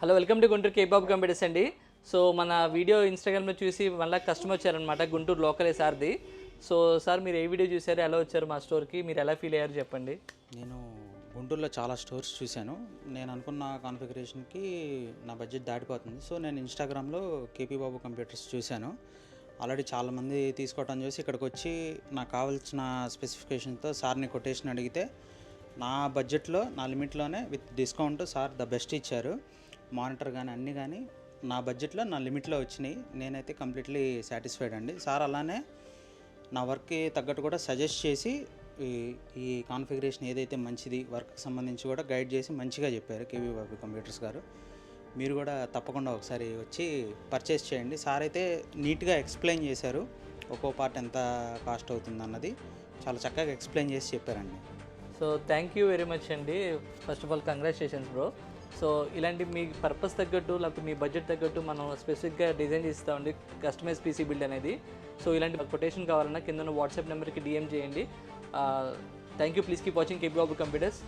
Hello, welcome to Guntur kebab computers అండి. So మన video ఇన్స్టాగ్రామ్లో చూసి మళ్ళీ కస్టమర్ వచ్చారనమాట, గుంటూరు లోకలే సార్ది. సో సార్, మీరు ఏ వీడియో చూసారు, ఎలా వచ్చారు మా స్టోర్కి, మీరు ఎలా ఫీల్ అయ్యారు చెప్పండి. నేను గుంటూరులో చాలా స్టోర్స్ చూశాను. నేను అనుకున్న కాన్ఫిగరేషన్కి నా బడ్జెట్ దాటిపోతుంది. సో నేను ఇన్స్టాగ్రామ్లో కేపీ బాబు కంప్యూటర్స్ చూశాను. ఆల్రెడీ చాలామంది తీసుకోవటం చూసి ఇక్కడికి వచ్చి నాకు కావాల్సిన స్పెసిఫికేషన్తో సార్ని కొటేషన్ అడిగితే నా బడ్జెట్లో, నా లిమిట్లోనే with discount sir the best ఇచ్చారు. మానిటర్ కానీ అన్నీ కానీ నా బడ్జెట్లో, నా లిమిట్లో వచ్చినాయి. నేనైతే కంప్లీట్లీ సాటిస్ఫైడ్ అండి. సార్ అలానే నా వర్క్కి తగ్గట్టు కూడా సజెస్ట్ చేసి ఈ కాన్ఫిగరేషన్ ఏదైతే మంచిది, వర్క్కి సంబంధించి కూడా గైడ్ చేసి మంచిగా చెప్పారు కేవీ బాబు కంప్యూటర్స్ గారు. మీరు కూడా తప్పకుండా ఒకసారి వచ్చి పర్చేస్ చేయండి. సార్ అయితే నీట్గా ఎక్స్ప్లెయిన్ చేశారు, ఒక్కో పార్ట్ ఎంత కాస్ట్ అవుతుంది అన్నది చాలా చక్కగా ఎక్స్ప్లెయిన్ చేసి చెప్పారండి. So thank you very much అండి. First of all congratulations bro. So ఇలాంటి మీ పర్పస్ తగ్గట్టు, లేకపోతే మీ బడ్జెట్ తగ్గట్టు మనం స్పెసిఫిక్గా డిజైన్ చేస్తామండి, కస్టమైజ్ పీసీ బిల్డ్ అనేది. సో ఇలాంటి కొటేషన్ కావాలన్నా కింద వాట్సాప్ నెంబర్కి డిఎం చేయండి. Thank you. Please keep watching KP Babu computers.